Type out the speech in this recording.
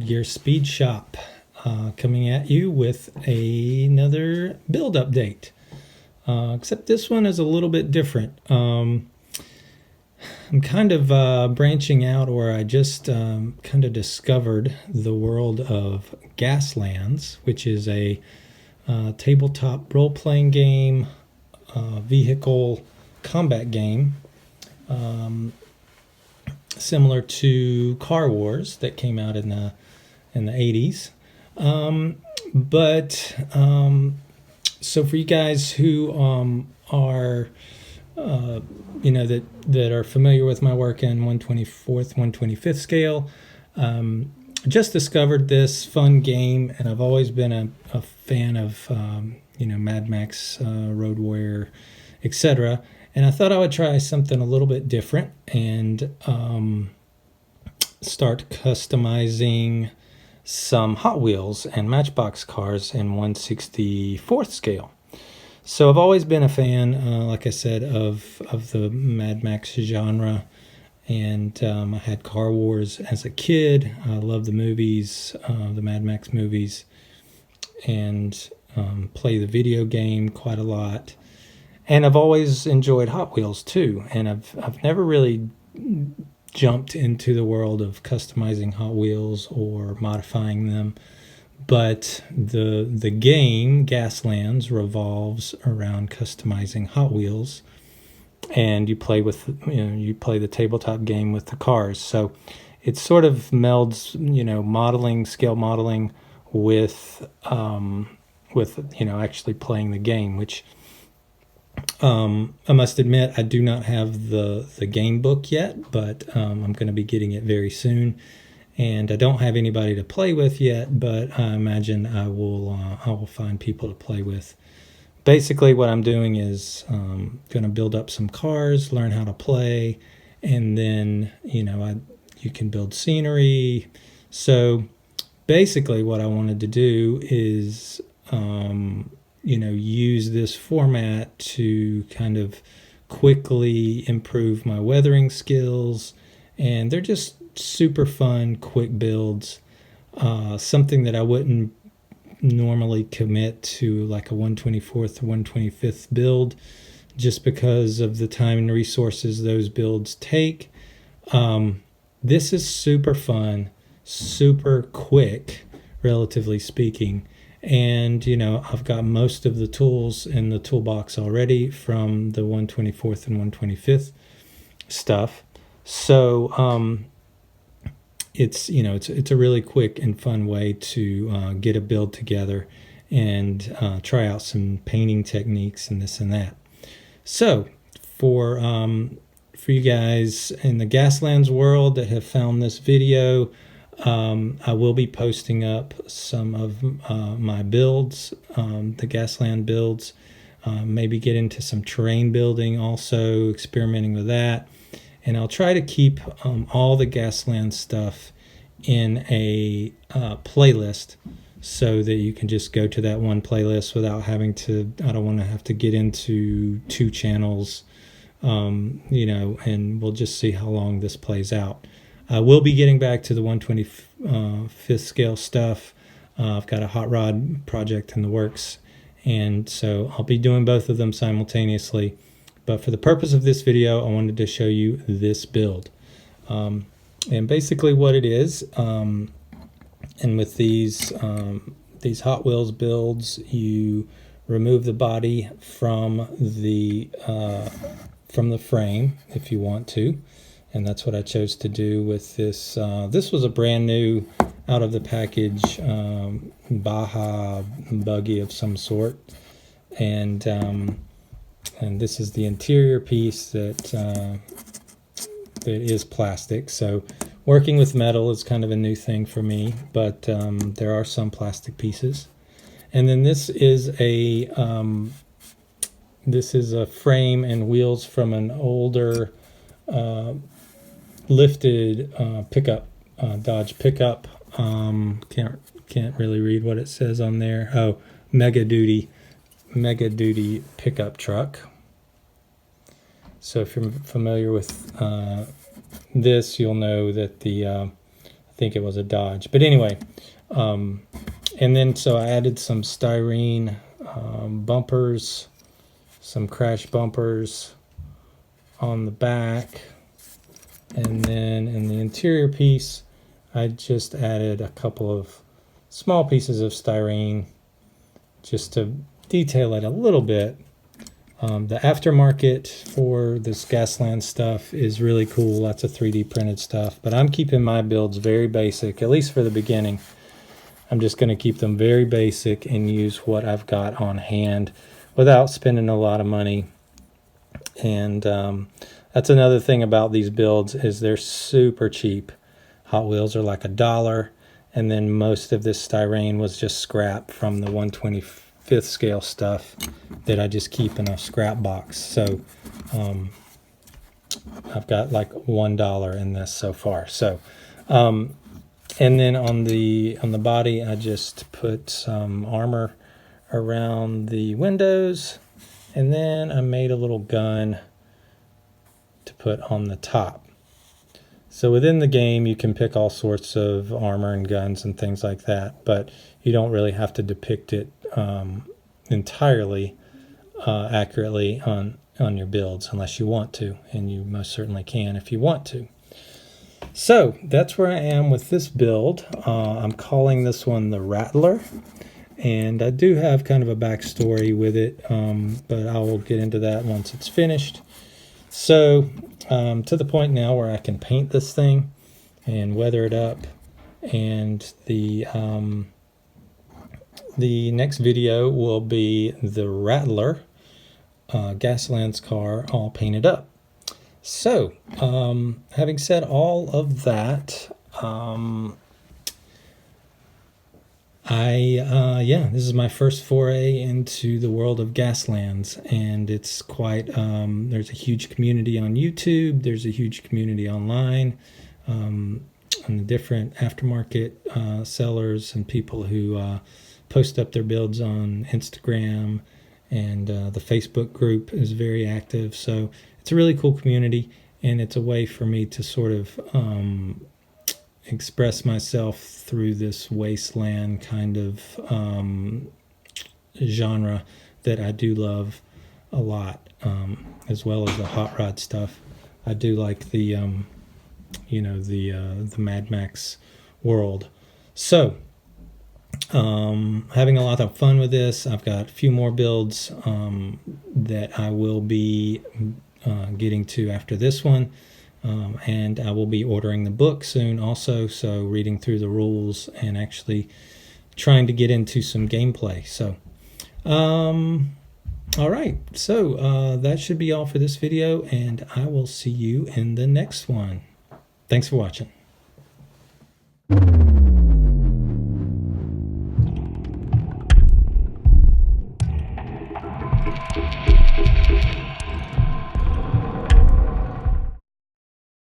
Gear Speed Shop, coming at you with another build update. Except this one is a little bit different. I'm kind of branching out, or I just kind of discovered the world of GASLANDS, which is a tabletop role-playing game, vehicle combat game, similar to Car Wars that came out in the 80s. So for you guys who are that are familiar with my work in 1/24th, 1/25th scale, just discovered this fun game, and I've always been a fan of Mad Max, Road Warrior, etc. And I thought I would try something a little bit different and start customizing some Hot Wheels and Matchbox cars in 1/64th scale. So I've always been a fan, like I said, of the Mad Max genre, and I had Car Wars as a kid. I love the movies, the Mad Max movies, and play the video game quite a lot. And I've always enjoyed Hot Wheels too, and I've never really jumped into the world of customizing Hot Wheels or modifying them. But the game GASLANDS revolves around customizing Hot Wheels, and you play the tabletop game with the cars. So it sort of melds scale modeling with actually playing the game, which I must admit I do not have the game book yet, but I'm going to be getting it very soon. And I don't have anybody to play with yet, but I imagine I will find people to play with. Basically, what I'm doing is going to build up some cars, learn how to play, and then you can build scenery. So basically, what I wanted to do is use this format to kind of quickly improve my weathering skills, and they're just super fun, quick builds. Something that I wouldn't normally commit to, like a 1/24th or 1/25th build, just because of the time and resources those builds take. This is super fun, super quick, relatively speaking. And, I've got most of the tools in the toolbox already from the 1/24th and 1/25th stuff. So, it's a really quick and fun way to get a build together and try out some painting techniques and this and that. So for you guys in the GASLANDS world that have found this video, I will be posting up some of my builds, the GASLAND builds, maybe get into some terrain building also, experimenting with that. And I'll try to keep all the GASLAND stuff in a playlist, so that you can just go to that one playlist without having to, I don't want to have to get into two channels, and we'll just see how long this plays out. I will be getting back to the 1/25th scale stuff. I've got a hot rod project in the works, and so I'll be doing both of them simultaneously. But for the purpose of this video, I wanted to show you this build. And basically what it is, and with these Hot Wheels builds, you remove the body from the frame if you want to. And that's what I chose to do with this. This was a brand new, out of the package, Baja buggy of some sort. And this is the interior piece that is plastic. So working with metal is kind of a new thing for me, but there are some plastic pieces. And then this is a frame and wheels from an older lifted pickup, Dodge pickup. Can't really read what it says on there. Oh, mega duty pickup truck. So if you're familiar with this, you'll know that I think it was a Dodge. But anyway, and then so I added some styrene bumpers, some crash bumpers on the back, and then in the interior piece I just added a couple of small pieces of styrene just to detail it a little bit. The aftermarket for this Gasland stuff is really cool, lots of 3D printed stuff, but I'm keeping my builds very basic, at least for the beginning. I'm just going to keep them very basic and use what I've got on hand without spending a lot of money. And that's another thing about these builds is they're super cheap. Hot Wheels are like $1, and then most of this styrene was just scrap from the 1/25th scale stuff that I just keep in a scrap box. So I've got like $1 in this so far. So and then on the body I just put some armor around the windows, and then I made a little gun to put on the top. So within the game you can pick all sorts of armor and guns and things like that, but you don't really have to depict it entirely accurately on your builds unless you want to, and you most certainly can if you want to. So that's where I am with this build. I'm calling this one the Rattler, and I do have kind of a backstory with it, but I will get into that once it's finished. So to the point now where I can paint this thing and weather it up, and the next video will be the Rattler Gaslands car all painted up. So having said all of that, this is my first foray into the world of Gaslands, and it's quite, there's a huge community on YouTube, there's a huge community online, on the different aftermarket sellers and people who post up their builds on Instagram, and the Facebook group is very active. So it's a really cool community, and it's a way for me to sort of express myself through this wasteland kind of genre that I do love a lot, as well as the hot rod stuff. I do like the the Mad Max world. So having a lot of fun with this. I've got a few more builds that I will be getting to after this one. And I will be ordering the book soon also, so reading through the rules and actually trying to get into some gameplay. So, all right, so that should be all for this video, and I will see you in the next one. Thanks for watching.